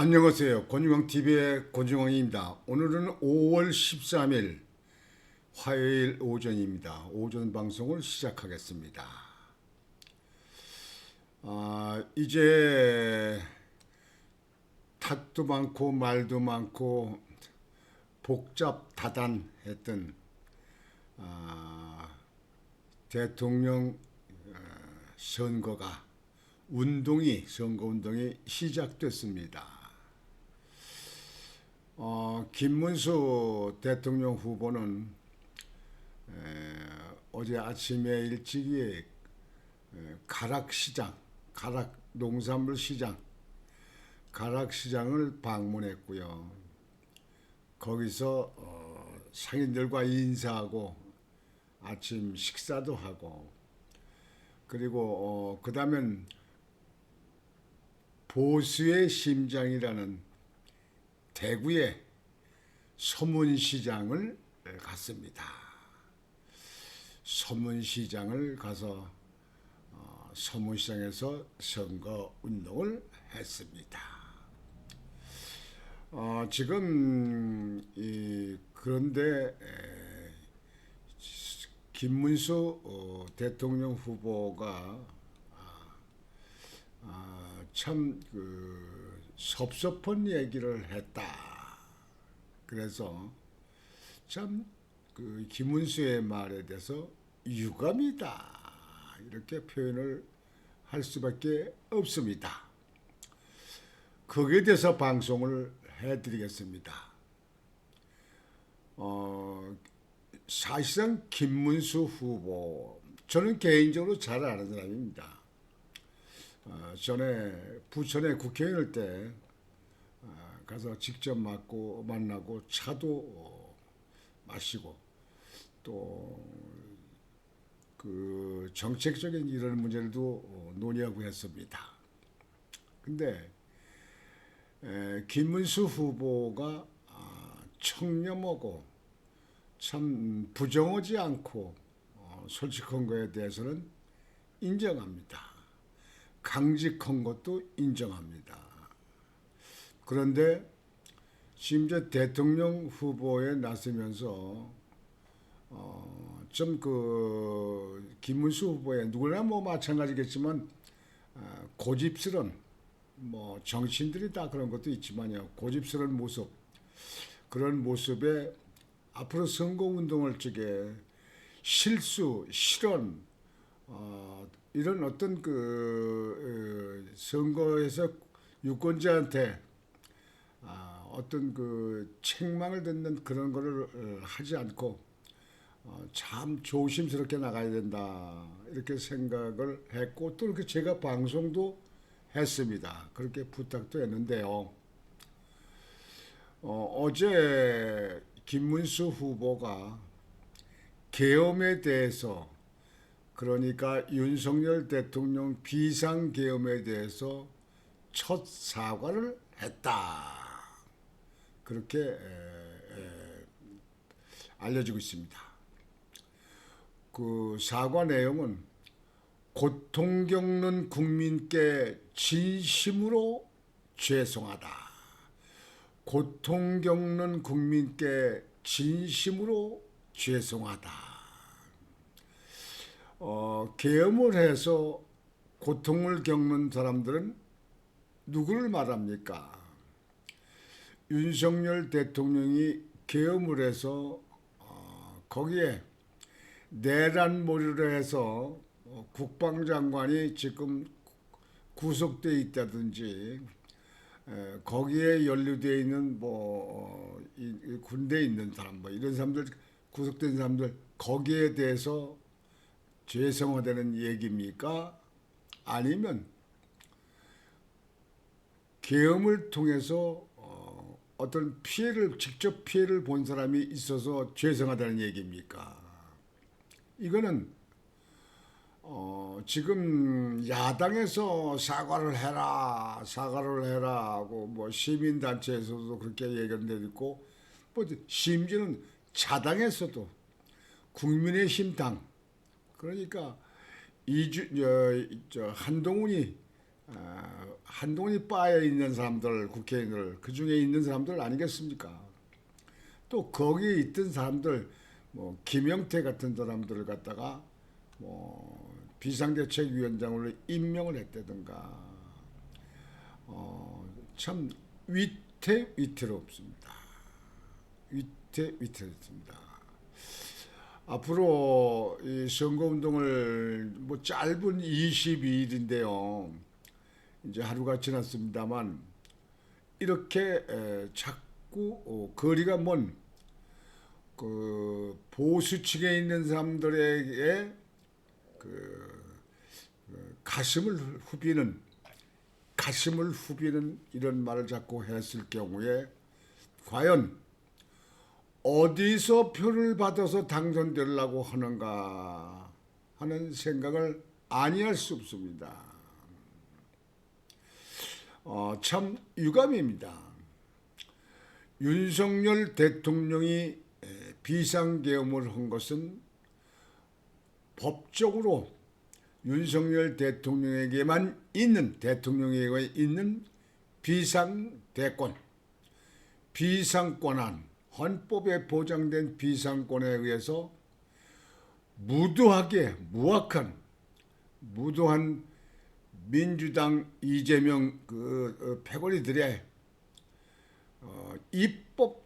안녕하세요. 권중광TV의 권중광입니다. 오늘은 5월 13일 화요일 오전입니다. 오전 방송을 시작하겠습니다. 이제 탓도 많고 말도 많고 복잡다단했던 대통령 선거가 선거 운동이 시작됐습니다. 김문수 대통령 후보는 어제 아침에 일찍이 농산물 시장, 가락시장을 방문했고요. 거기서 상인들과 인사하고 아침 식사도 하고, 그리고 그 다음엔 보수의 심장이라는 대구의 서문시장을 갔습니다. 서문시장을 가서 서문시장에서 선거 운동을 했습니다. 지금 그런데 김문수 대통령 후보가 참 섭섭한 얘기를 했다. 그래서 참 김문수의 말에 대해서 유감이다. 이렇게 표현을 할 수밖에 없습니다. 거기에 대해서 방송을 해드리겠습니다. 사실상 김문수 후보, 저는 개인적으로 잘 아는 사람입니다. 전에 부천에 국회의원일 때 가서 직접 만나고 차도 마시고 또 그 정책적인 이런 문제들도 논의하고 했습니다. 근데 김문수 후보가 청렴하고 참 부정하지 않고 솔직한 거에 대해서는 인정합니다. 강직한 것도 인정합니다. 그런데 심지어 대통령 후보에 나서면서 좀 김문수 후보의 누구나 마찬가지겠지만 고집스런 정치인들이 다 그런 것도 있지만요. 고집스러운 모습, 그런 모습에 앞으로 선거운동을 쪽에 실수, 실언, 이런 어떤 선거에서 유권자한테 어떤 책망을 듣는 그런 거를 하지 않고 참 조심스럽게 나가야 된다. 이렇게 생각을 했고, 또 이렇게 제가 방송도 했습니다. 그렇게 부탁도 했는데요. 어제 김문수 후보가 계엄에 대해서, 그러니까 윤석열 대통령 비상계엄에 대해서 첫 사과를 했다. 그렇게 알려지고 있습니다. 그 사과 내용은 고통 겪는 국민께 진심으로 죄송하다. 고통 겪는 국민께 진심으로 죄송하다. 계엄을 해서 고통을 겪는 사람들은 누구를 말합니까? 윤석열 대통령이 계엄을 해서 거기에 내란몰이를 해서 국방장관이 지금 구속돼 있다든지 거기에 연루되어 있는 군대에 있는 사람 이런 사람들, 구속된 사람들, 거기에 대해서 죄송하다는 얘기입니까? 아니면 계엄을 통해서 어떤 직접 피해를 본 사람이 있어서 죄송하다는 얘기입니까? 이거는 지금 야당에서 사과를 해라 하고 시민단체에서도 그렇게 얘기한 데도 있고, 심지어는 자당에서도 국민의힘 당, 그러니까 한동훈이 한동훈이 빠에 있는 사람들, 국회의원들, 그 중에 있는 사람들 아니겠습니까? 또 거기에 있던 사람들, 뭐 김영태 같은 사람들을 갖다가 뭐 비상대책위원장으로 임명을 했다든가, 참 위태롭습니다. 위태롭습니다. 앞으로 이 선거운동을 뭐 짧은 22일인데요. 이제 하루가 지났습니다만 이렇게 자꾸 거리가 먼 그 보수 측에 있는 사람들에게 가슴을 후비는 이런 말을 자꾸 했을 경우에 과연 어디서 표를 받아서 당선되려고 하는가 하는 생각을 아니할 수 없습니다. 참 유감입니다. 윤석열 대통령이 비상계엄을 한 것은 법적으로 윤석열 대통령에게 있는 비상대권, 비상권한, 헌법에 보장된 비상권에 의해서 무도한 민주당 이재명 패거리들의 입법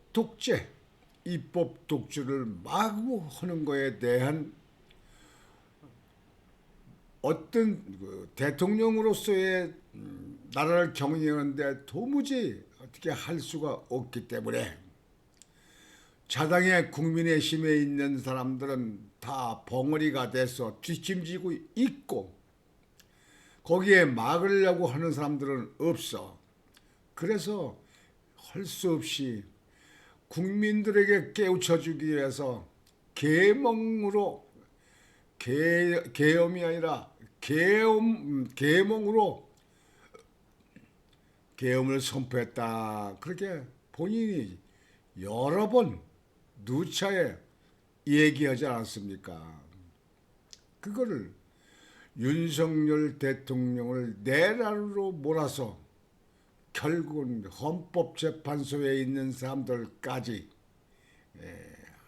독주를 마구 하는 거에 대한 어떤 대통령으로서의 나라를 경영하는데 도무지 어떻게 할 수가 없기 때문에 자당의 국민의힘에 있는 사람들은 다 벙어리가 돼서 뒷짐지고 있고 거기에 막으려고 하는 사람들은 없어. 그래서 할 수 없이 국민들에게 깨우쳐주기 위해서 계엄이 아니라 계몽으로 계엄을 선포했다. 그렇게 본인이 여러 번 누차에 얘기하지 않았습니까? 그거를 윤석열 대통령을 내란으로 몰아서 결국은 헌법재판소에 있는 사람들까지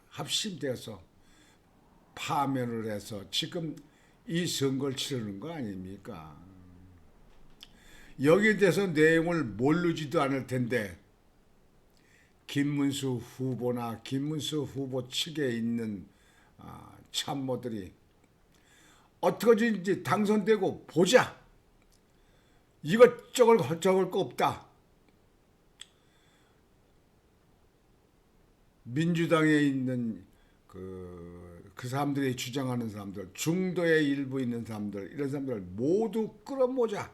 합심되어서 파면을 해서 지금 이 선거를 치르는 거 아닙니까? 여기에 대해서 내용을 모르지도 않을 텐데 김문수 후보나 김문수 후보 측에 있는 참모들이 어떻게든지 당선되고 보자. 이것저것 저걸 거 없다. 민주당에 있는 그 사람들이 주장하는 사람들, 중도에 일부 있는 사람들, 이런 사람들을 모두 끌어모자.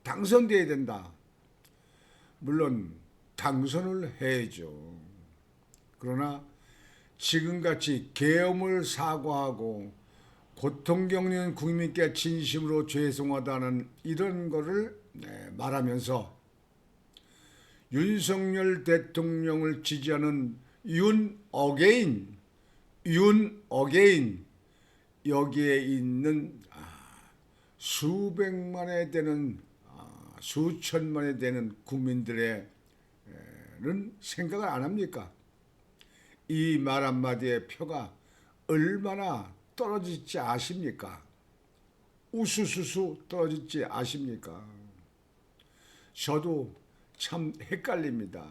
당선돼야 된다. 물론 당선을 해야죠. 그러나 지금같이 계엄을 사과하고 고통 겪는 국민께 진심으로 죄송하다는 이런 거를 말하면서 윤석열 대통령을 지지하는 윤어게인 여기에 있는 수백만에 되는 수천만에 되는 국민들의 생각을 안 합니까? 이 말 한마디의 표가 얼마나 떨어질지 아십니까? 우수수수 떨어질지 아십니까? 저도 참 헷갈립니다.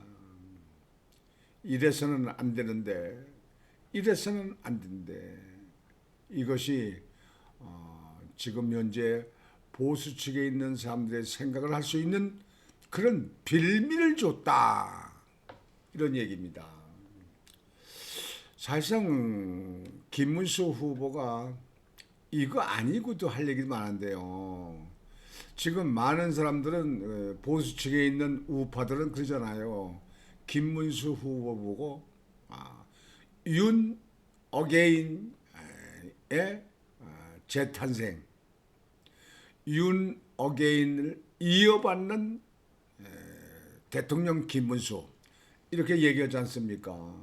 이래서는 안 되는데 이것이 지금 현재 보수 측에 있는 사람들의 생각을 할 수 있는 그런 빌미를 줬다. 이런 얘기입니다. 사실상 김문수 후보가 이거 아니고도 할 얘기 많은데요. 지금 많은 사람들은 보수 측에 있는 우파들은 그러잖아요. 김문수 후보 보고 윤 어게인의 재탄생, 윤 어게인을 이어받는 대통령 김문수 이렇게 얘기하지 않습니까?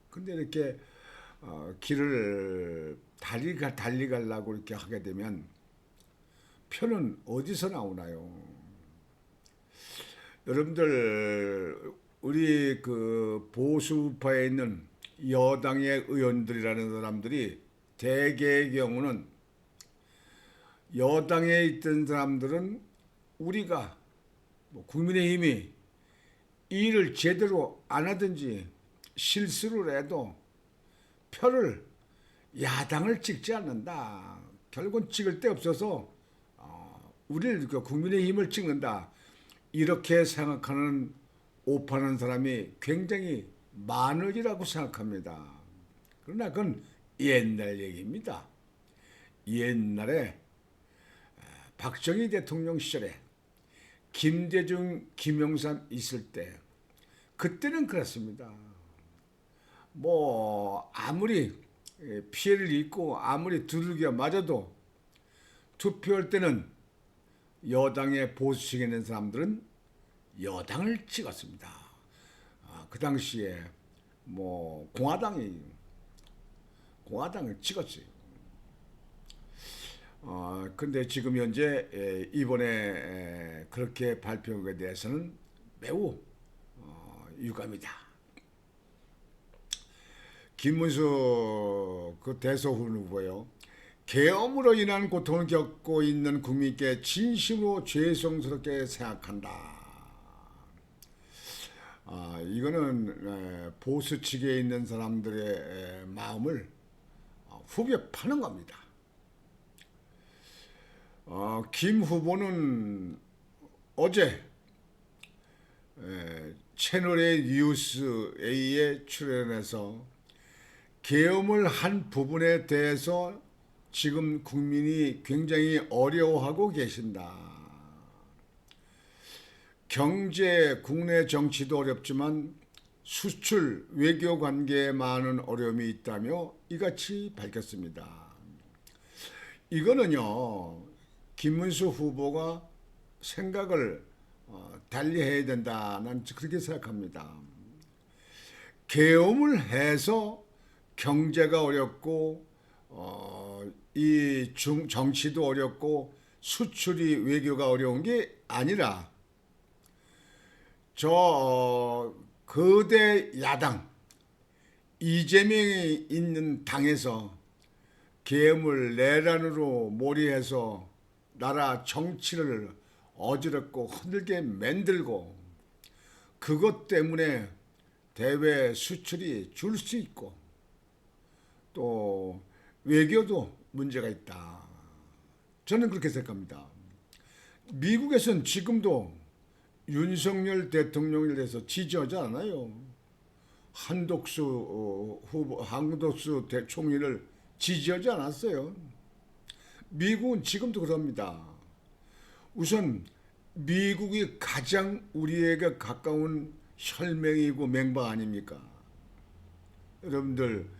근데 이렇게 길을 달리 가려고 이렇게 하게 되면 표는 어디서 나오나요? 여러분들 우리 그 보수파에 있는 여당의 의원들이라는 사람들이 대개의 경우는 여당에 있던 사람들은 우리가 국민의힘이 일을 제대로 안 하든지 실수를 해도 표를 야당을 찍지 않는다. 결국은 찍을 데 없어서 우리를 국민의힘을 찍는다. 이렇게 생각하는 오파는 사람이 굉장히 많으리라고 생각합니다. 그러나 그건 옛날 얘기입니다. 옛날에 박정희 대통령 시절에 김대중, 김영삼 있을 때 그때는 그렇습니다. 뭐 아무리 피해를 입고 아무리 두들겨 맞아도 투표할 때는 여당의 보수층에 있는 사람들은 여당을 찍었습니다. 그 당시에 뭐 공화당을 찍었어요. 근데 지금 현재 이번에 그렇게 발표에 대해서는 매우 유감이다. 김문수 그 대선 후보요. 계엄으로 인한 고통을 겪고 있는 국민께 진심으로 죄송스럽게 생각한다. 이거는 보수 측에 있는 사람들의 마음을 후벼 파는 겁니다. 김 후보는 어제 채널A 뉴스 A에 출연해서 계엄을 한 부분에 대해서 지금 국민이 굉장히 어려워하고 계신다. 경제, 국내 정치도 어렵지만 수출, 외교 관계에 많은 어려움이 있다며 이같이 밝혔습니다. 이거는요, 김문수 후보가 생각을 달리 해야 된다. 난 그렇게 생각합니다. 계엄을 해서 경제가 어렵고 이 정치도 어렵고 수출이 외교가 어려운 게 아니라 저 거대 야당 이재명이 있는 당에서 계엄을 내란으로 몰이해서 나라 정치를 어지럽고 흔들게 만들고 그것 때문에 대외 수출이 줄 수 있고 또 외교도 문제가 있다. 저는 그렇게 생각합니다. 미국에서는 지금도 윤석열 대통령에 대해서 지지하지 않아요. 한덕수 총리를 지지하지 않았어요. 미국은 지금도 그럽니다. 우선 미국이 가장 우리에게 가까운 혈맹이고 맹방 아닙니까? 여러분들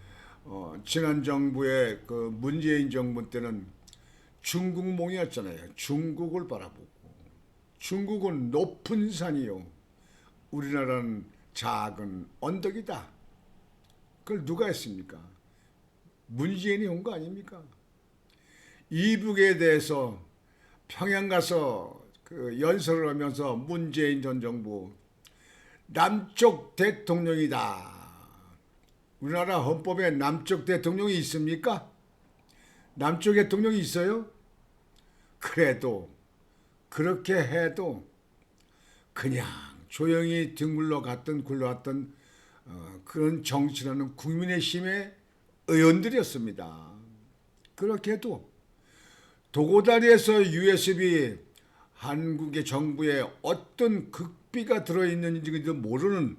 지난 정부의 그 문재인 정부 때는 중국몽이었잖아요. 중국을 바라보고 중국은 높은 산이요. 우리나라는 작은 언덕이다. 그걸 누가 했습니까? 문재인이 온 거 아닙니까? 이북에 대해서 평양 가서 그 연설을 하면서 문재인 전 정부 남쪽 대통령이다. 우리나라 헌법에 남쪽 대통령이 있습니까? 남쪽 대통령이 있어요? 그래도 그렇게 해도 그냥 조용히 뒹굴러 갔던 굴러왔던 그런 정치라는 국민의힘의 의원들이었습니다. 그렇게 해도 도고다리에서 USB 한국의 정부에 어떤 극비가 들어있는지도 모르는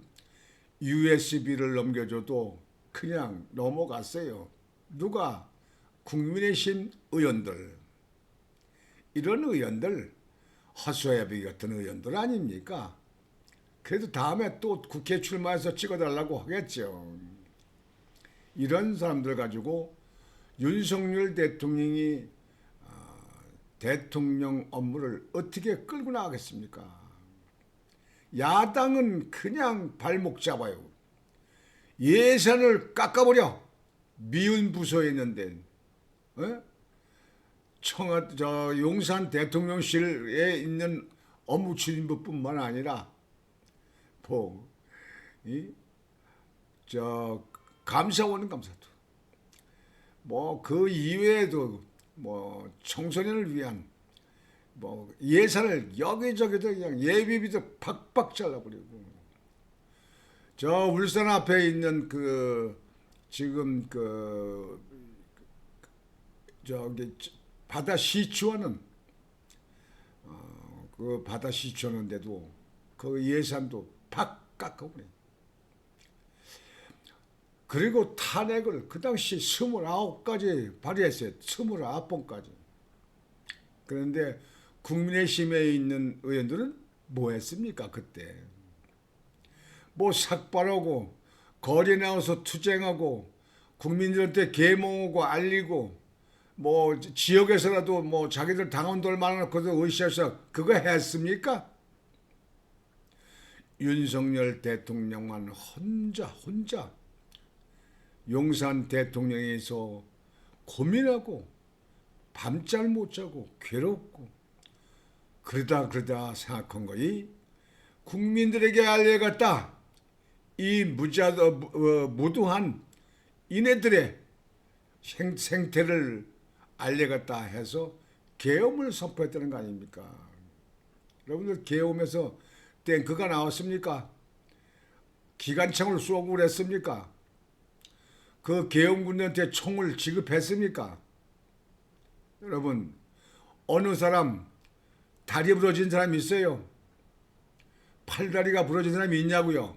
USB를 넘겨줘도 그냥 넘어갔어요. 누가? 국민의힘 의원들. 이런 의원들 허수아비 같은 의원들 아닙니까? 그래도 다음에 또 국회 출마해서 찍어달라고 하겠죠. 이런 사람들 가지고 윤석열 대통령이 대통령 업무를 어떻게 끌고 나가겠습니까? 야당은 그냥 발목 잡아요. 예산을 깎아버려. 미운 부서에 있는데 용산 대통령실에 있는 업무추진부뿐만 아니라 뭐, 감사원 감사도 뭐 그 이외에도 뭐 청소년을 위한 뭐 예산을 여기저기도 그냥 예비비도 팍팍 잘라버리고 저 울산 앞에 있는 지금 저기 바다 시추하는 그 바다 시추하는데도 그 예산도 팍 깎아버려. 그리고 탄핵을 그 당시 29가지 발의했어요. 29번까지. 그런데 국민의힘에 있는 의원들은 뭐 했습니까? 그때. 뭐 삭발하고 거리에 나와서 투쟁하고 국민들한테 계몽하고 알리고 뭐 지역에서라도 뭐 자기들 당원들 많아놓고도 으쌰으쌰 그거 했습니까? 윤석열 대통령만 혼자 용산 대통령에서 고민하고 밤잘 못 자고 괴롭고 그러다 생각한 거이 국민들에게 알려갔다. 이 무도한 이네들의 생태를 알려갔다 해서 계엄을 선포했다는 거 아닙니까? 여러분들 계엄에서 탱크가 나왔습니까? 기관창을 쏘고 그랬습니까? 그 계엄군들한테 총을 지급했습니까? 여러분 어느 사람 다리 부러진 사람 있어요? 팔다리가 부러진 사람이 있냐고요?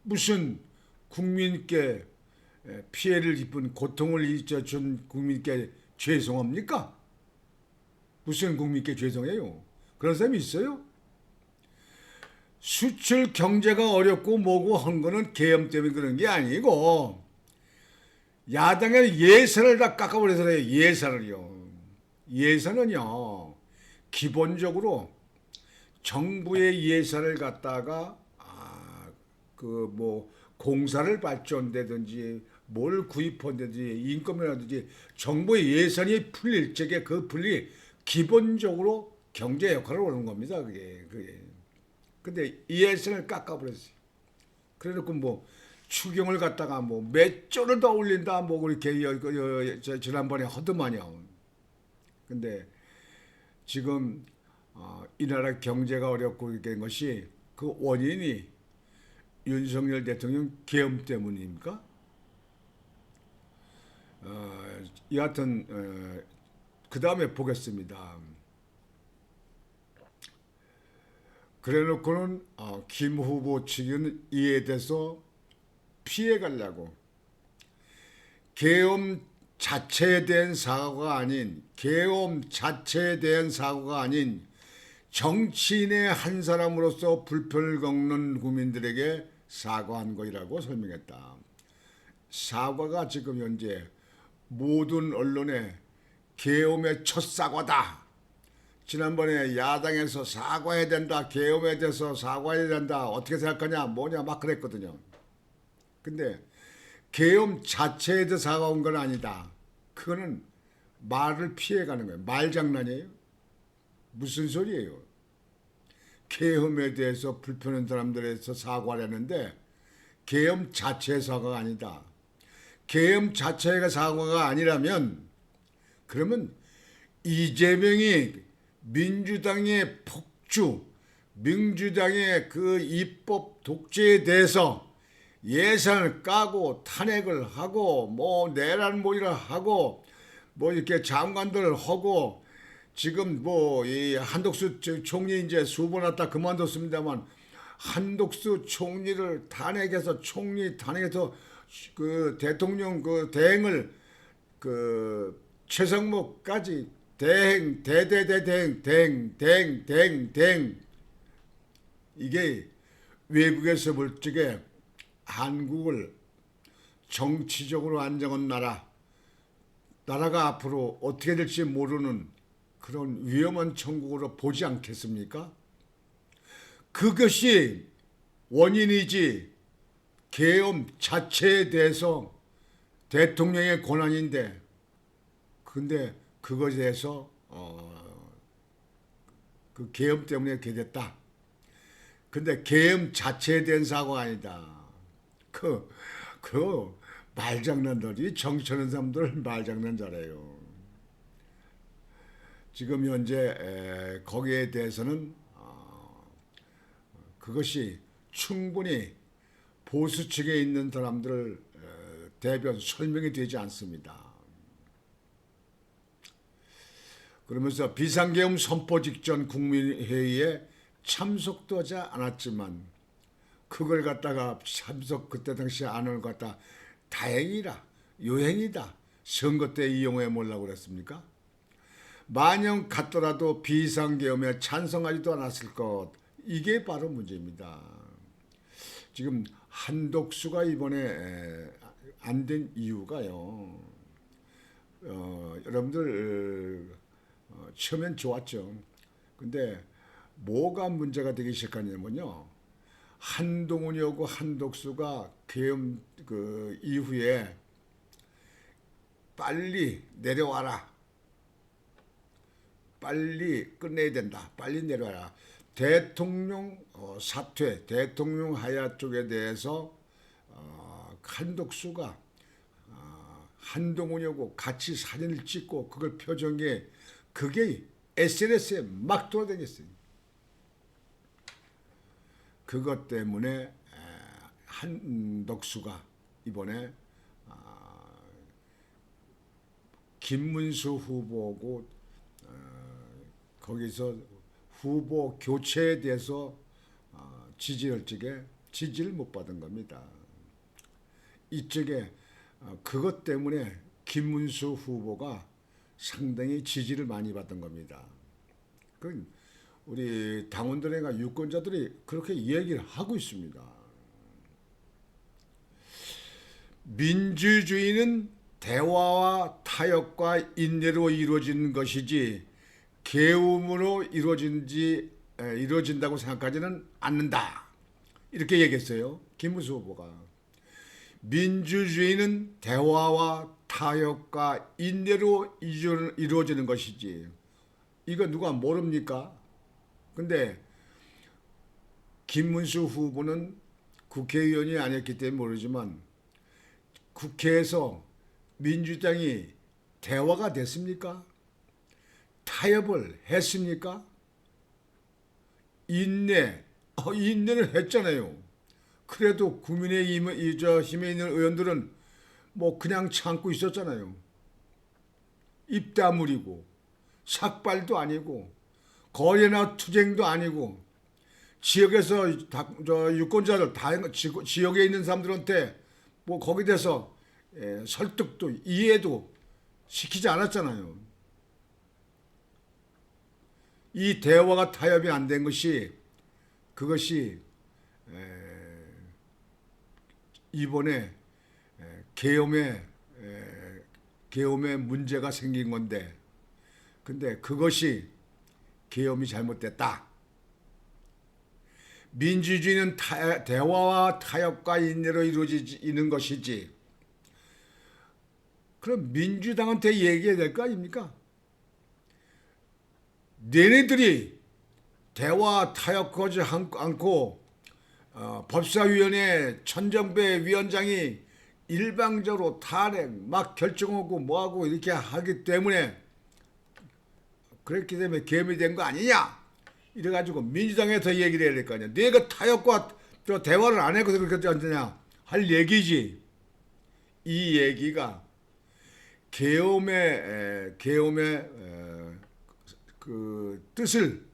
무슨 국민께 피해를 입은 고통을 준 국민께 죄송합니까? 무슨 국민께 죄송해요? 그런 사람이 있어요? 수출 경제가 어렵고 뭐고 한 거는 계엄 때문에 그런 게 아니고 야당의 예산을 다 깎아버려서 그래요. 예산은요 기본적으로 정부의 예산을 갖다가 공사를 발전되든지 뭘 구입한다든지 인건비라든지 정부의 예산이 풀릴 적에 그 풀리 기본적으로 경제 역할을 하는 겁니다. 그게. 근데 이 예산을 깎아버렸어요. 그래놓고 뭐 추경을 갖다가 뭐 몇 조를 더 올린다 뭐 그렇게 지난번에 하더만요. 근데 지금 이 나라 경제가 어렵고 이렇게 된 것이 그 원인이 윤석열 대통령 계엄 때문입니까? 여하튼 그 다음에 보겠습니다. 그래놓고는 김 후보 측은 이에 대해서 피해가려고 계엄 자체에 대한 사과가 아닌 정치인의 한 사람으로서 불편을 겪는 국민들에게 사과한 것이라고 설명했다. 사과가 지금 현재 모든 언론에 계엄의 첫 사과다. 지난번에 야당에서 사과해야 된다. 계엄에 대해서 사과해야 된다. 어떻게 생각하냐 뭐냐 막 그랬거든요. 근데 계엄 자체에 대해 사과한 건 아니다. 그거는 말을 피해가는 거예요. 말장난이에요. 무슨 소리예요? 계엄에 대해서 불편한 사람들에서 사과를 했는데 계엄 자체의 사과가 아니다. 계엄 자체가 사과가 아니라면 그러면 이재명이 민주당의 폭주, 민주당의 그 입법 독재에 대해서 예산을 까고 탄핵을 하고 뭐 내란 모의를 하고 뭐 이렇게 장관들을 하고 지금 뭐 이 한덕수 총리 이제 수번 왔다 그만뒀습니다만 한덕수 총리를 탄핵해서 그 대통령 그 대행을 그 최상목까지 대행 이게 외국에서 볼 적에 한국을 정치적으로 안정한 나라가 앞으로 어떻게 될지 모르는 그런 위험한 천국으로 보지 않겠습니까? 그것이 원인이지 계엄 자체에 대해서 대통령의 권한인데 근데 그것에 대해서 그 계엄 때문에 그렇게 됐다. 근데 계엄 자체에 대한 사고가 아니다. 그 말장난들이 정치하는 사람들 말장난 잘해요. 지금 현재 거기에 대해서는 그것이 충분히 보수 측에 있는 사람들 대변 설명이 되지 않습니다. 그러면서 비상계엄 선포 직전 국민회의에 참석도 하지 않았지만 그걸 갖다가 그때 당시에 안 한 것 같다. 다행이라 요행이다. 선거 때 이용해 몰라고 그랬습니까? 만약 갔더라도 비상계엄에 찬성하지도 않았을 것. 이게 바로 문제입니다. 지금 한독수가 이번에 안 된 이유가요. 여러분들 처음엔 좋았죠. 근데 뭐가 문제가 되기 시작하냐면요. 한동훈이하고 한독수가 계엄 그 이후에 빨리 내려와라. 빨리 끝내야 된다. 빨리 내려와라. 대통령 사퇴, 대통령 하야 쪽에 대해서 한독수가 한동훈이하고 같이 사진을 찍고 그걸 표정에 그게 SNS에 막 돌아다녔어요. 그것 때문에 한덕수가 이번에 김문수 후보고 거기서 후보 교체에 대해서 지지를 못 받은 겁니다. 이쪽에 그것 때문에 김문수 후보가 상당히 지지를 많이 받은 겁니다. 그 우리 당원들과 유권자들이 그렇게 이야기를 하고 있습니다. 민주주의는 대화와 타협과 인내로 이루어지는 것이지 계엄으로 이루어진다고 생각하지는 않는다. 이렇게 얘기했어요. 김문수 후보가. 민주주의는 대화와 타협과 인내로 이루어지는 것이지. 이거 누가 모릅니까? 근데 김문수 후보는 국회의원이 아니었기 때문에 모르지만 국회에서 민주당이 대화가 됐습니까? 타협을 했습니까? 인내를 했잖아요. 그래도 국민의힘에 있는 의원들은 뭐 그냥 참고 있었잖아요. 입 다물이고 삭발도 아니고 거래나 투쟁도 아니고 지역에서 유권자들 지역에 있는 사람들한테 뭐 거기에 대해서 설득도 이해도 시키지 않았잖아요. 이 대화가 타협이 안 된 것이 그것이 이번에 계엄에 문제가 생긴 건데 근데 그것이 계엄이 잘못됐다. 민주주의는 대화와 타협과 인내로 이루어지는 것이지. 그럼 민주당한테 얘기해야 될 거 아닙니까? 너네들이 대화 타협하지 않고 법사위원회 천정배 위원장이 일방적으로 탄핵 막 결정하고 뭐하고 이렇게 하기 때문에 그렇기 때문에 계엄이 된 거 아니냐? 이래가지고 민주당에 더 얘기를 해야 될 거 아니야. 내가 타협과 대화를 안 해서 그렇게 앉느냐 할 얘기지. 이 얘기가 계엄의 그 뜻을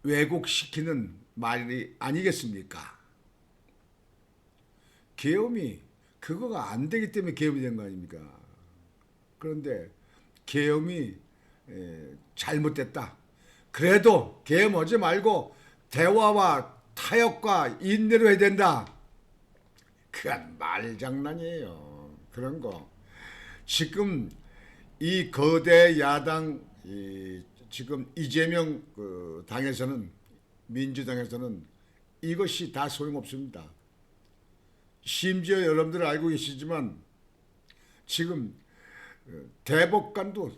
왜곡시키는 말이 아니겠습니까? 계엄이 그거가 안 되기 때문에 계엄이 된 거 아닙니까? 그런데 계엄이 잘못됐다. 그래도 계엄하지 말고 대화와 타협과 인내로 해야 된다. 그건 말장난이에요. 그런 거. 지금 이 거대 야당 지금 이재명 당에서는 민주당에서는 이것이 다 소용없습니다. 심지어 여러분들 알고 계시지만 지금 대법관도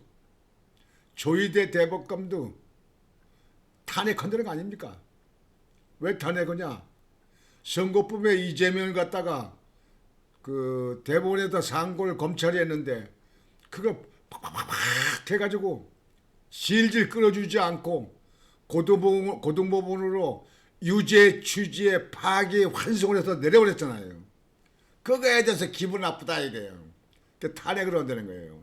조희대 대법관도 탄핵한다는 거 아닙니까? 왜 탄핵하냐? 선거법에 이재명을 갖다가 그 대법원에다 상고를 검찰이 했는데 그거 팍팍팍 해가지고 질질 끌어주지 않고 고등법원으로 유죄, 취지에 파기, 환송을 해서 내려버렸잖아요. 그거에 대해서 기분 나쁘다 이거예요. 그 탄핵을 한다는 거예요.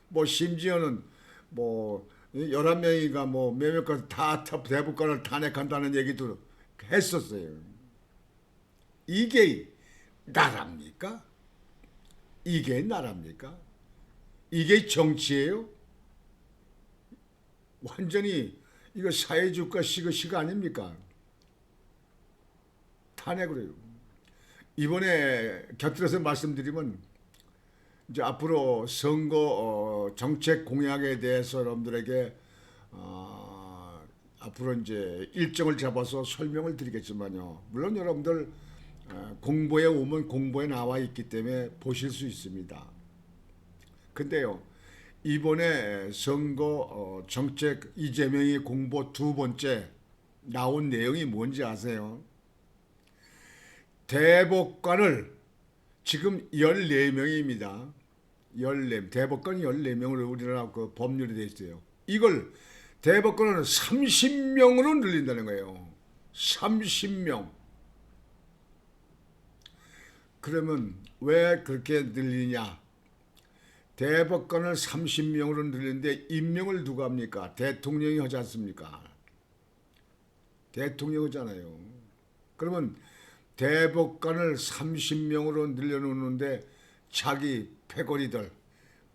뭐 심지어는 뭐 11명이가 뭐 몇몇까지 다 대법관을 탄핵한다는 얘기도 했었어요. 이게 나라입니까? 이게 나라입니까? 이게 정치예요? 완전히 이거 사회주의가 시가 아닙니까? 탄핵을 해요. 이번에 곁들여서 말씀드리면 이제 앞으로 선거 정책 공약에 대해서 여러분들에게 앞으로 이제 일정을 잡아서 설명을 드리겠지만요. 물론 여러분들 공보에 오면 공보에 나와 있기 때문에 보실 수 있습니다. 근데요, 이번에 선거 정책 이재명이 공보 두 번째 나온 내용이 뭔지 아세요? 대법관을 지금 14명입니다. 14, 대법관이 14명으로 우리나라 그 법률이 되어 있어요. 이걸 대법관을 30명으로 늘린다는 거예요. 30명. 그러면 왜 그렇게 늘리냐? 대법관을 30명으로 늘리는데 임명을 누가 합니까? 대통령이 하지 않습니까? 대통령이 하잖아요. 그러면 대법관을 30명으로 늘려놓는데 자기 패거리들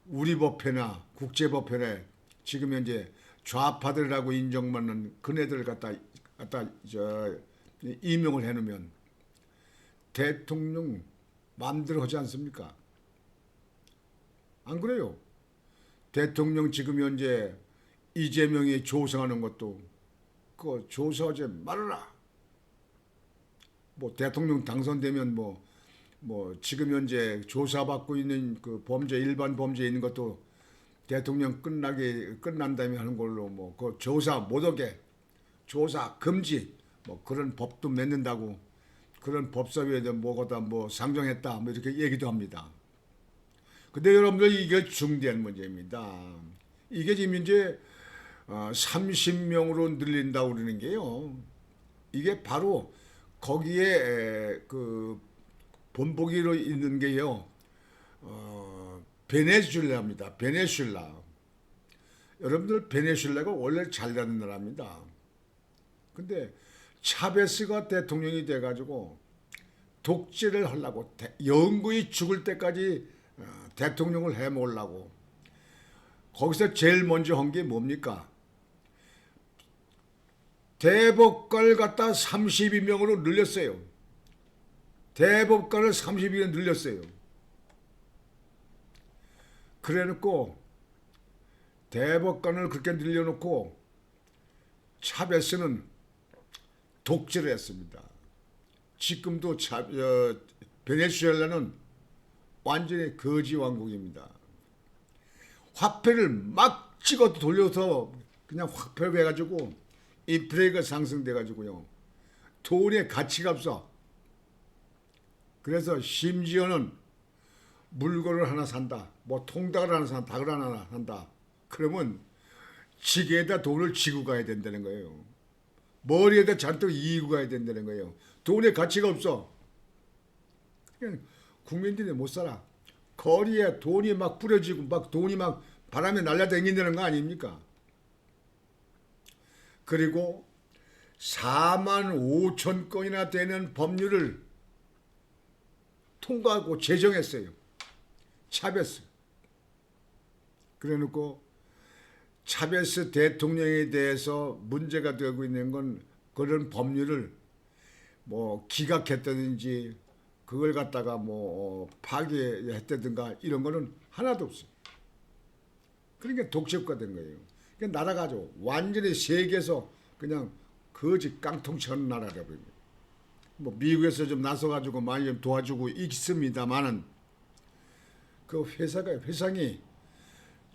우리 법회나 국제법회에 지금 현재 좌파들이라고 인정받는 그네들 갖다 임명을 해놓으면 대통령 마음대로 하지 않습니까? 안 그래요? 대통령 지금 현재 이재명이 조성하는 것도 그거 조사하지 말아라. 뭐 대통령 당선되면 뭐 지금 현재 조사받고 있는 그 범죄 일반 범죄 있는 것도 대통령 끝난 다음에 하는 걸로 뭐 그 조사 못하게 조사 금지 뭐 그런 법도 맺는다고 그런 법사위에 뭐거다 뭐 상정했다 뭐 이렇게 얘기도 합니다. 근데 여러분들 이게 중대한 문제입니다. 이게 지금 이제 30명으로 늘린다고 그러는 게요. 이게 바로 거기에 그 본보기로 있는 게요. 베네수엘라입니다. 베네수엘라. 여러분들 베네수엘라가 원래 잘 가는 나라입니다. 근데 차베스가 대통령이 돼가지고 독재를 하려고 영구히 죽을 때까지 대통령을 해먹으려고 거기서 제일 먼저 한 게 뭡니까? 대법관을 갖다 32명으로 늘렸어요. 대법관을 32명 늘렸어요. 그래놓고 대법관을 그렇게 늘려놓고 차베스는 독재를 했습니다. 지금도 베네수엘라는 완전히 거지 왕국입니다. 화폐를 막 찍어 돌려서 그냥 화폐로 해가지고 인플레이가 상승돼가지고요. 돈의 가치가 없어. 그래서 심지어는 물건을 하나 산다. 뭐 통닭을 하나 산다. 닭을 하나 산다. 그러면 지게에다 돈을 지고 가야 된다는 거예요. 머리에다 잔뜩 이고 가야 된다는 거예요. 돈의 가치가 없어. 그러니까 국민들이 못 살아. 거리에 돈이 막 뿌려지고 막 돈이 막 바람에 날려다니는 거 아닙니까? 그리고 4만 5천 건이나 되는 법률을 통과하고 제정했어요. 차베스. 그래놓고 차베스 대통령에 대해서 문제가 되고 있는 건 그런 법률을 뭐 기각했다든지 그걸 갖다가 뭐 파기했다든가 이런 거는 하나도 없어요. 그러니까 독재국가 된 거예요. 그러니까 나라가죠. 완전히 세계에서 그냥 거지 깡통처럼 나라라 버립니다. 뭐 미국에서 좀 나서가지고 많이 좀 도와주고 있습니다만은 그 회상이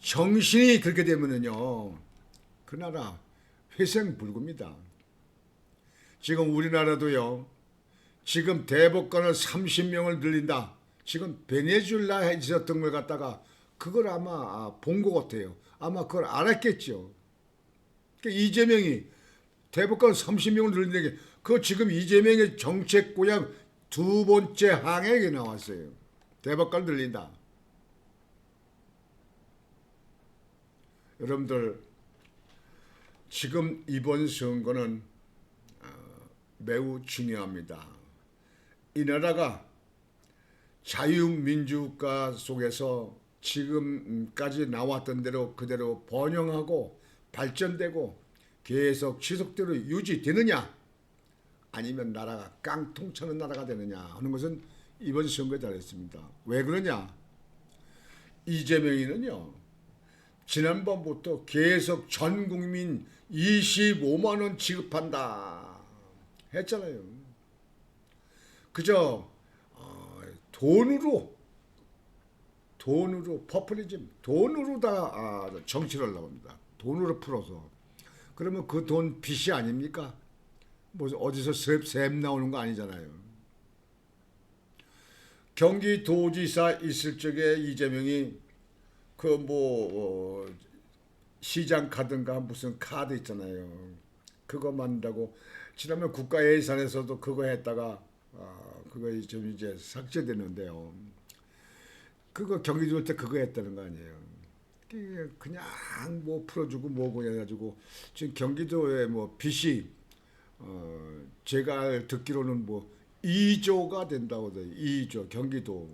정신이 그렇게 되면은요, 그 나라 회생불구입니다. 지금 우리나라도요, 지금 대법관을 30명을 늘린다. 지금 베네수엘라에 있었던 걸 갖다가 그걸 아마 본 것 같아요. 아마 그걸 알았겠죠. 그러니까 이재명이 대법관 30명을 늘린다는 게 그 지금 이재명의 정책 고향 두 번째 항에 나왔어요. 대법관 늘린다. 여러분들 지금 이번 선거는 매우 중요합니다. 이 나라가 자유민주국가 속에서 지금까지 나왔던 대로 그대로 번영하고 발전되고 계속 지속대로 유지되느냐 아니면 나라가 깡통 차는 나라가 되느냐 하는 것은 이번 선거에 달렸습니다. 왜 그러냐? 이재명이는요, 지난번부터 계속 전 국민 25만 원 지급한다 했잖아요. 그저 돈으로 퍼플리즘, 돈으로 다 정치를 하려고 합니다. 돈으로 풀어서. 그러면 그 돈 빚이 아닙니까? 뭐 어디서 셈 나오는 거 아니잖아요. 경기도지사 있을 적에 이재명이 시장 카드인가 무슨 카드 있잖아요. 그거 만든다고 지난번 국가 예산에서도 그거 했다가 그거 좀 이제 삭제되는데요. 그거 경기도 때 그거 했다는 거 아니에요. 그냥 뭐 풀어주고 뭐고 해가지고 지금 경기도에 뭐 빚이 제가 듣기로는 뭐 2조가 된다고 돼요. 2조 경기도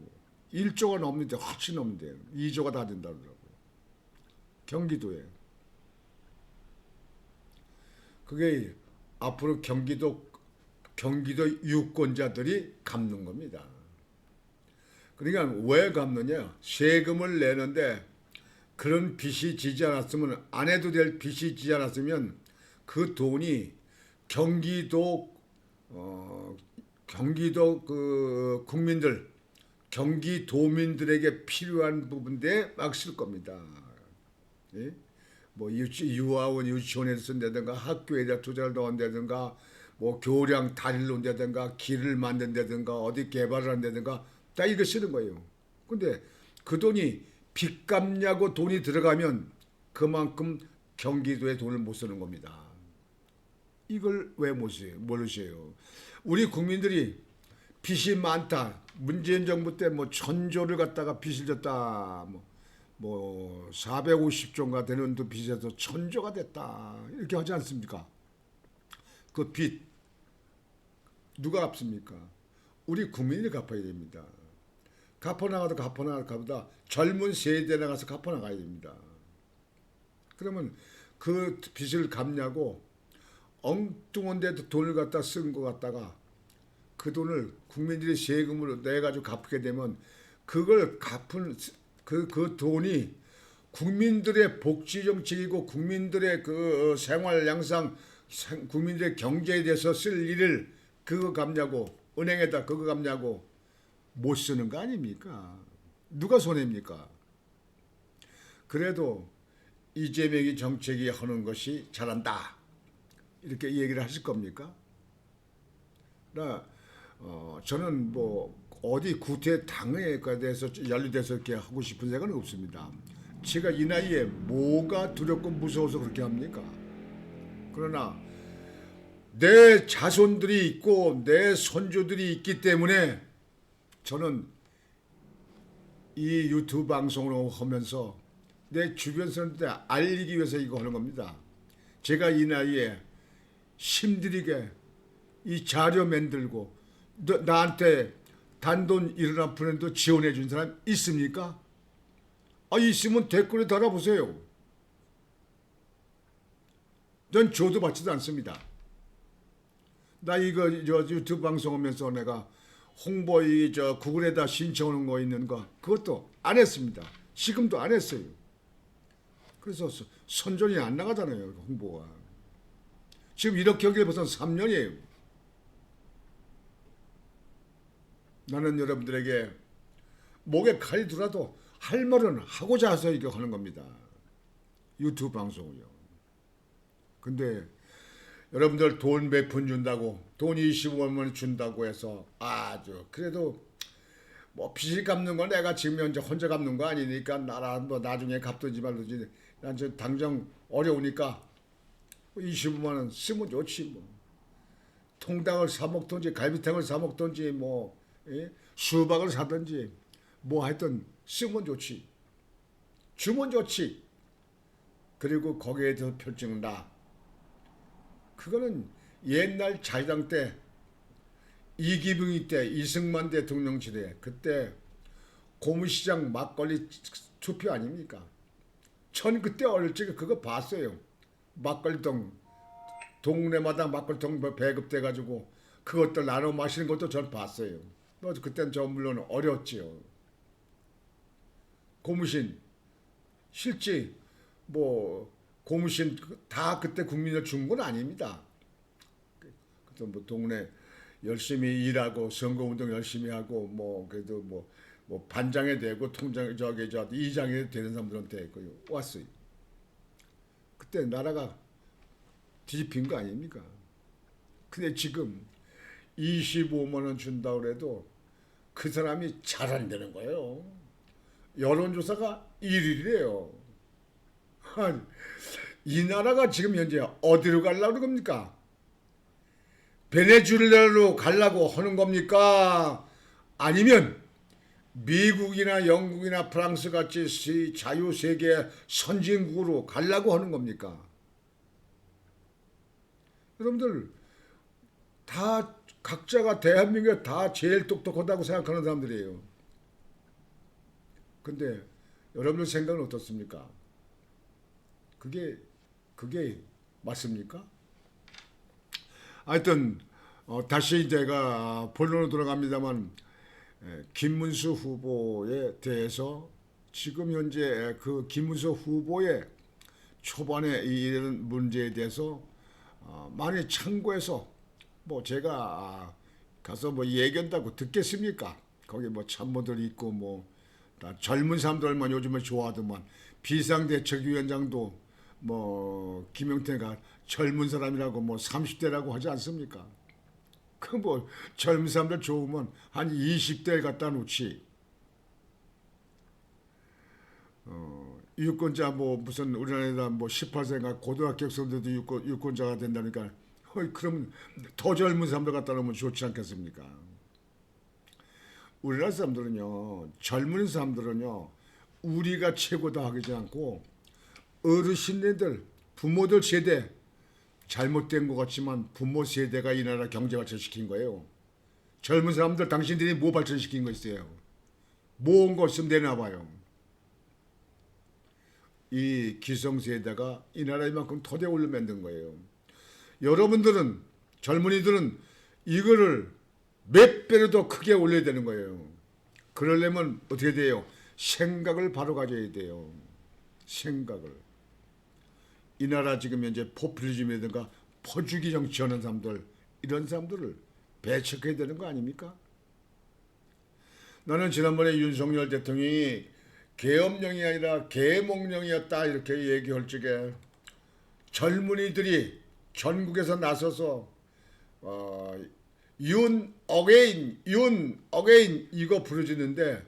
1조가 넘는데 훨씬 넘는데 2조가 다 된다고 그러더라고요. 경기도에. 그게 앞으로 경기도 유권자들이 갚는 겁니다. 그러니까 왜 갚느냐? 세금을 내는데 그런 빚이 지지 않았으면 안 해도 될 빚이 지지 않았으면 그 돈이 경기도 그 국민들 경기도민들에게 필요한 부분에 막 쓸 겁니다. 예? 뭐 유아원 유치원에 쓴다든가 학교에다 투자를 넣은다든가 뭐 교량 다리를 놓는다든가 길을 만든다든가 어디 개발을 한다든가 다 이거 쓰는 거예요. 근데 그 돈이 빚 갚냐고 돈이 들어가면 그만큼 경기도에 돈을 못 쓰는 겁니다. 이걸 왜 모르세요? 우리 국민들이 빚이 많다. 문재인 정부 때 뭐 1,000조를 갖다가 빚을 졌다. 뭐 450조가 되는 도 빚에서 1,000조가 됐다. 이렇게 하지 않습니까? 그 빚 누가 갚습니까? 우리 국민이 갚아야 됩니다. 갚아나가다 젊은 세대에 나가서 갚아나가야 됩니다. 그러면 그 빚을 갚냐고 엉뚱한 데도 돈을 갖다 쓴 것 같다가 그 돈을 국민들이 세금으로 내가지고 갚게 되면 그걸 갚은 그 돈이 국민들의 복지 정책이고 국민들의 그 생활 양상, 국민들의 경제에 대해서 쓸 일을 그거 갚냐고 은행에다 그거 갚냐고 못 쓰는 거 아닙니까? 누가 손해입니까? 그래도 이재명이 정책이 하는 것이 잘한다. 이렇게 얘기를 하실 겁니까? 저는 뭐 어디 구태 당에 대해서 연루돼서 이렇게 하고 싶은 생각은 없습니다. 제가 이 나이에 뭐가 두렵고 무서워서 그렇게 합니까? 그러나 내 자손들이 있고 내 손주들이 있기 때문에 저는 이 유튜브 방송을 하면서 내 주변 사람들한테 알리기 위해서 이거 하는 겁니다. 제가 이 나이에 힘들게 이 자료 만들고 나한테 단돈 1원 푼도 지원해 준 사람 있습니까? 있으면 댓글에 달아보세요. 전 줘도 받지도 않습니다. 나 이거 유튜브 방송하면서 내가 홍보 구글에다 신청하는 거 있는 거 그것도 안 했습니다. 지금도 안 했어요. 그래서 선전이 안 나가잖아요. 홍보가. 지금 이렇게 하기에 벌써 3년이에요. 나는 여러분들에게 목에 칼이 들어도 할 말은 하고자 해서 이거 하는 겁니다. 유튜브 방송을요. 근데 여러분들 돈 몇 푼 준다고, 돈 25만 원 준다고 해서 아주 그래도 뭐 빚을 갚는 건 내가 지금 현재 혼자 갚는 거 아니니까 나라 뭐 나중에 갚든지 말든지 난 저 당장 어려우니까 25만 원 쓰면 좋지 뭐. 통닭을 사 먹든지 갈비탕을 사 먹든지 뭐 수박을 사든지 뭐 하여튼 쓰면 좋지. 주면 좋지. 그리고 거기에 대해서 표증다. 그거는 옛날 자유당 때 이기붕이 때 이승만 대통령 시대 그때 고무시장 막걸리 투표 아닙니까? 전 그때 어릴 적에 그거 봤어요. 막걸리통 동네마다 막걸리통 배급돼 가지고 그것들 나눠 마시는 것도 전 봤어요. 그때는 저 물론 어렸지요. 고무신 실제 뭐 고무신 다 그때 국민을 준 건 아닙니다. 그때 뭐 동네 열심히 일하고 선거운동 열심히 하고 뭐 그래도 뭐 반장이 되고 통장 저기 저 이장이 되는 사람들한테 왔어요. 그때 나라가 뒤집힌 거 아닙니까? 근데 지금 25만 원 준다 그래도 그 사람이 잘 안 되는 거예요. 여론조사가 1위래요. 이 나라가 지금 현재 어디로 가려고 겁니까? 베네수엘라로 가려고 하는 겁니까? 아니면 미국이나 영국이나 프랑스 같이 자유세계 선진국으로 가려고 하는 겁니까? 여러분들 다 각자가 대한민국에 다 제일 똑똑하다고 생각하는 사람들이에요. 근데 여러분들 생각은 어떻습니까? 그게 맞습니까? 하여튼 다시 제가 본론으로 돌아갑니다만 김문수 후보에 대해서 지금 현재 그 김문수 후보의 초반에 이런 문제에 대해서 많이 참고해서 뭐 제가 가서 뭐 얘기한다고 듣겠습니까? 거기 뭐 참모들 있고 뭐 다 젊은 사람들만 요즘에 좋아하더만 비상대책위원장도 뭐 김용태가 젊은 사람이라고 뭐 30대라고 하지 않습니까? 그 뭐 젊은 사람들 좋으면 한 20대 갖다 놓지. 유권자 뭐 무슨 우리나라에다 뭐 18세가 고등학교 학생들도 유권자가 된다니까. 그러면 더 젊은 사람들 갖다 놓으면 좋지 않겠습니까? 우리나라 사람들은요, 젊은 사람들은요, 우리가 최고다 하지 않고 어르신네들, 부모들 세대 잘못된 것 같지만 부모 세대가 이 나라 경제 발전시킨 거예요. 젊은 사람들 당신들이 뭐 발전시킨 거 있어요? 모은 거 있으면 내놔봐요. 이 기성세대가 이 나라 이만큼 토대 올려 만든 거예요. 여러분들은 젊은이들은 이거를 몇 배로 더 크게 올려야 되는 거예요. 그러려면 어떻게 돼요? 생각을 바로 가져야 돼요. 생각을. 이 나라 지금 현재 포퓰리즘이라든가 퍼주기 정치하는 사람들 이런 사람들을 배척해야 되는 거 아닙니까? 나는 지난번에 윤석열 대통령이 계엄령이 아니라 계몽령이었다 이렇게 얘기할 적에 젊은이들이 전국에서 나서서 윤 어게인 이거 부르짖는데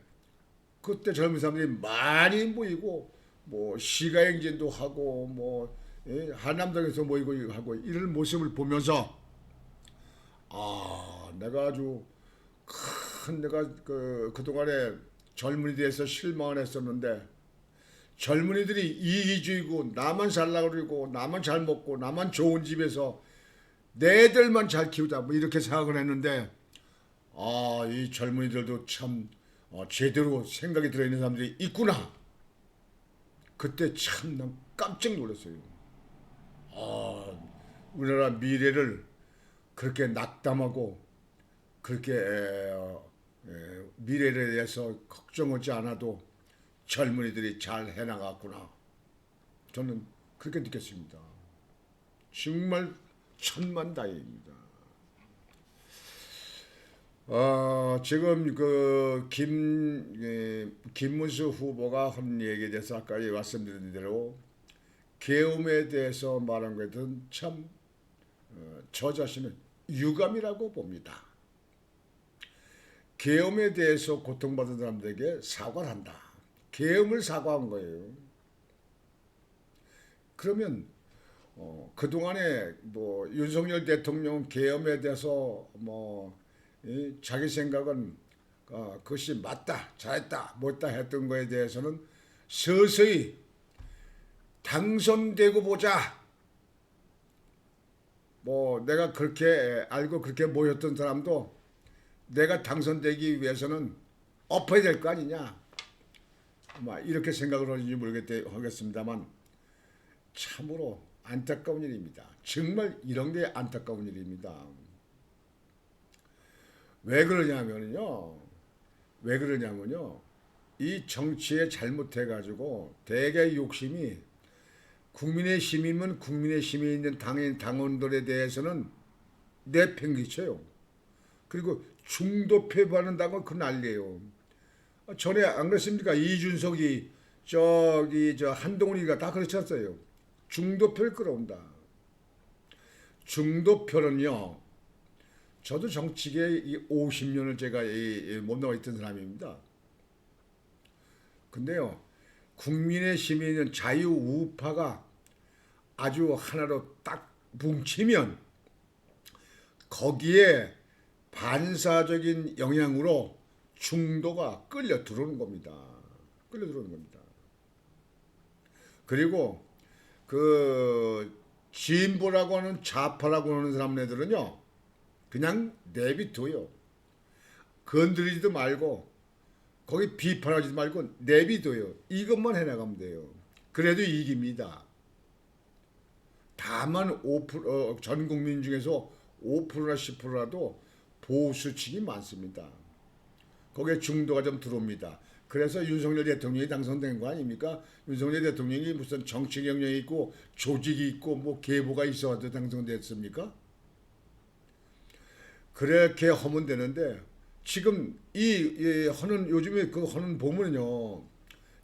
그때 젊은 사람들이 많이 모이고 뭐 시가행진도 하고 뭐 한남동에서 모이고 하고 이런 모습을 보면서 내가 아주 큰 내가 그동안에 젊은이들에서 실망을 했었는데 젊은이들이 이기주의고 나만 살라고 그러고 나만 잘 먹고 나만 좋은 집에서 내들만 잘 키우자 뭐 이렇게 생각을 했는데 이 젊은이들도 참 제대로 생각이 들어있는 사람들이 있구나. 그때 참 난 깜짝 놀랐어요. 우리나라 미래를 그렇게 낙담하고 그렇게 미래에 대해서 걱정하지 않아도 젊은이들이 잘 해나갔구나. 저는 그렇게 느꼈습니다. 정말 천만다행입니다. 지금 그 김문수 후보가 한 얘기에 대해서 아까 말씀드린 대로 계엄에 대해서 말한 것은 참 저 자신은 유감이라고 봅니다. 계엄에 대해서 고통받은 사람들에게 사과를 한다. 계엄을 사과한 거예요. 그러면 그동안에 뭐 윤석열 대통령 계엄에 대해서 자기 생각은 그것이 맞다, 잘했다, 못다 했던 거에 대해서는 서서히 당선되고 보자. 내가 그렇게 알고 그렇게 모였던 사람도 내가 당선되기 위해서는 엎어야 될 거 아니냐. 이렇게 생각을 하는지 모르겠습니다만 참으로 안타까운 일입니다. 정말 이런 게 안타까운 일입니다. 왜 그러냐면요. 이 정치에 잘못해가지고 대개 욕심이 국민의 힘이면 국민의 힘이 있는 당원들에 대해서는 내팽개쳐요. 그리고 중도표 받는다고 그 난리예요. 전에 안 그랬습니까? 이준석이 한동훈이가 다 그렇잖아요. 중도표를 끌어온다. 중도표는요. 저도 정치계에 50년을 제가 못 나와 있던 사람입니다. 근데요. 국민의 힘이 있는 자유우파가 아주 하나로 딱 뭉치면 거기에 반사적인 영향으로 중도가 끌려 들어오는 겁니다. 그리고 그 진보라고 하는 좌파라고 하는 사람네들은요. 그냥 내비둬요. 건드리지도 말고 거기 비판하지도 말고 내비둬요. 이것만 해나가면 돼요. 그래도 이깁니다. 다만 5%, 전 국민 중에서 5%나 10%라도 보수층이 많습니다. 거기에 중도가 좀 들어옵니다. 그래서 윤석열 대통령이 당선된 거 아닙니까? 윤석열 대통령이 무슨 정치 경력이 있고 조직이 있고 계보가 있어서 당선됐습니까? 그렇게 하면 되는데 지금 요즘에 그 하는 보면요.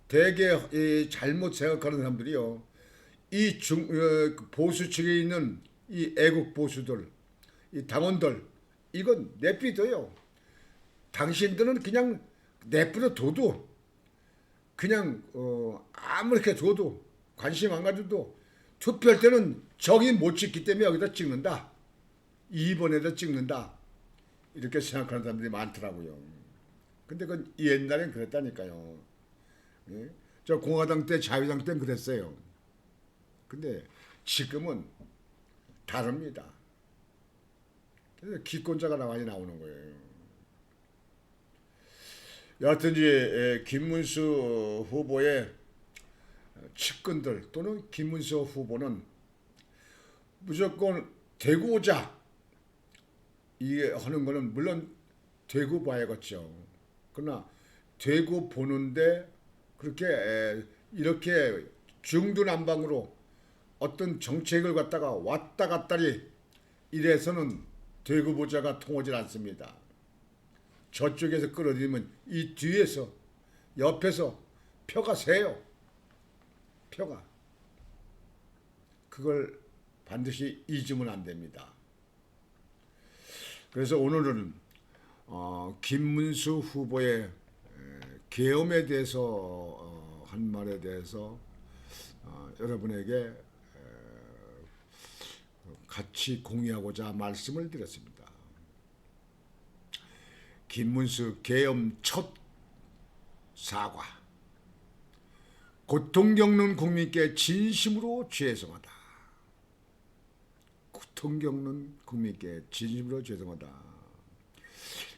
대개 잘못 생각하는 사람들이요. 보수층에 있는 이 애국 보수들, 이 당원들, 이건 내비둬요. 당신들은 그냥 내버려 둬도 그냥 아무렇게 둬도 관심 안 가져도 투표할 때는 정의 못 찍기 때문에 여기다 찍는다. 2번에다 찍는다. 이렇게 생각하는 사람들이 많더라고요. 근데 그건 옛날엔 그랬다니까요. 예? 저 공화당 때 자유당 때는 그랬어요. 근데 지금은 다릅니다. 그래서 기권자가 많이 나오는 거예요. 여하튼 이제 김문수 후보의 측근들 또는 김문수 후보는 무조건 되고 오자 이게 하는 거는 물론 되고 봐야겠죠. 그러나 되고 보는데 그렇게 이렇게 중구난방으로 어떤 정책을 갖다가 왔다 갔다리 이래서는 되고 보자가 통하지 않습니다. 저쪽에서 끌어들이면 이 뒤에서 옆에서 표가 세요. 표가. 그걸 반드시 잊으면 안 됩니다. 그래서 오늘은 김문수 후보의 계엄에 대해서 한 말에 대해서 여러분에게 같이 공유하고자 말씀을 드렸습니다. 김문수 계엄 첫 사과. 고통 겪는 국민께 진심으로 죄송하다. 고통 겪는 국민께 진심으로 죄송하다.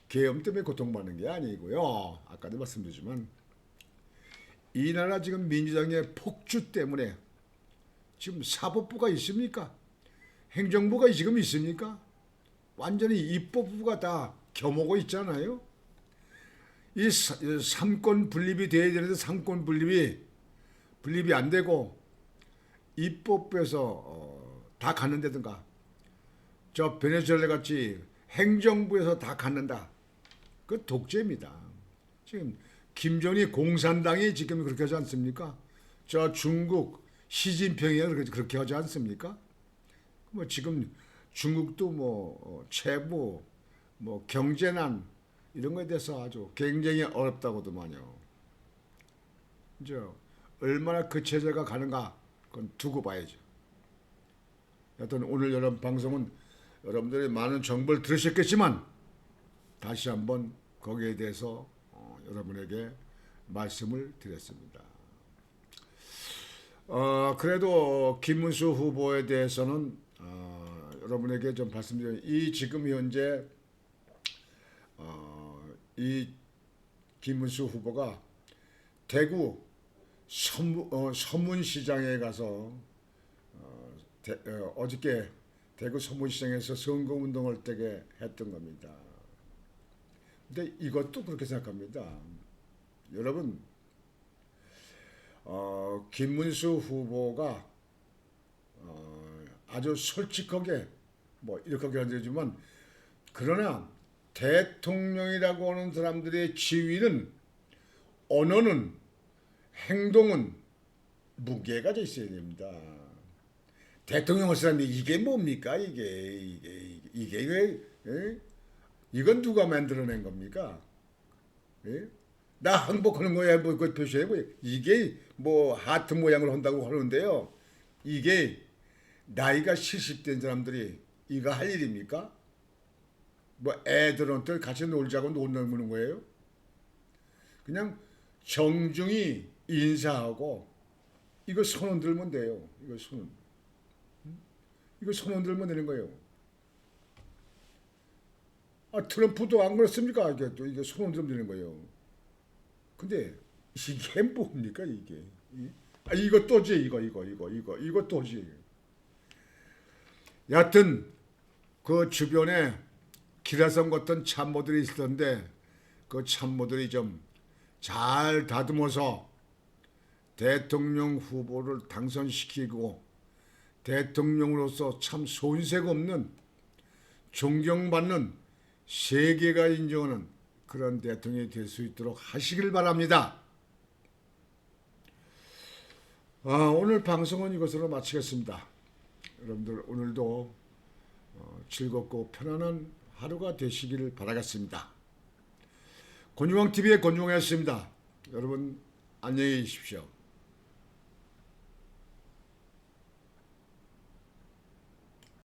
계엄 때문에 고통받는 게 아니고요. 아까도 말씀드렸지만 이 나라 지금 민주당의 폭주 때문에 지금 사법부가 있습니까? 행정부가 지금 있습니까? 완전히 입법부가 다 겸하고 있잖아요. 이 삼권 분립이 돼야 되는데 삼권 분립이 안 되고 입법부에서 다 갖는다든가 저 베네수엘라 같이 행정부에서 다 갖는다. 그 독재입니다. 지금 김정일 공산당이 지금 그렇게 하지 않습니까? 저 중국 시진핑이 그렇게 하지 않습니까? 뭐 지금 중국도 뭐 채무, 뭐 경제난 이런 거에 대해서 아주 굉장히 어렵다고도만요. 이제 얼마나 그 체제가 가는가 그건 두고 봐야죠. 여튼 오늘 여러분 방송은 여러분들이 많은 정보를 들으셨겠지만 다시 한번 거기에 대해서 여러분에게 말씀을 드렸습니다. 그래도 김문수 후보에 대해서는 여러분에게 좀 말씀드리면 이 지금 현재 이 김문수 후보가 대구 서문시장에 가서 어저께 대구 서문시장에서 선거운동을 되게 했던 겁니다. 근데 이것도 그렇게 생각합니다. 여러분, 김문수 후보가 아주 솔직하게 뭐 이렇게 하지만 그러나 대통령이라고 하는 사람들의 지위는 언어는 행동은 무게가 있어야 됩니다. 대통령 할 사람이 이게 뭡니까? 이게 왜? 이건 누가 만들어낸 겁니까? 예? 나 항복하는 거야 뭐 그 표시해 뭐 이게 뭐 하트 모양을 한다고 하는데요. 이게 나이가 70된 사람들이 이거 할 일입니까? 뭐 애들한테 같이 놀자고 놀는 거예요? 그냥 정중히 인사하고 이거 손 흔들면 돼요. 이거 손 흔들면 되는 거예요. 트럼프도 안 그렇습니까? 이게 손 흔들면 되는 거예요. 근데 이게 뭡니까 이게? 이거 또지 이거 또지. 여하튼 그 주변에 기라성 같은 참모들이 있었는데 그 참모들이 좀 잘 다듬어서 대통령 후보를 당선시키고 대통령으로서 참 손색 없는 존경받는 세계가 인정하는 그런 대통령이 될 수 있도록 하시길 바랍니다. 오늘 방송은 이것으로 마치겠습니다. 여러분들 오늘도 즐겁고 편안한 하루가 되시기를 바라겠습니다. 권중왕TV의 권중왕이었습니다. 여러분 안녕히 계십시오.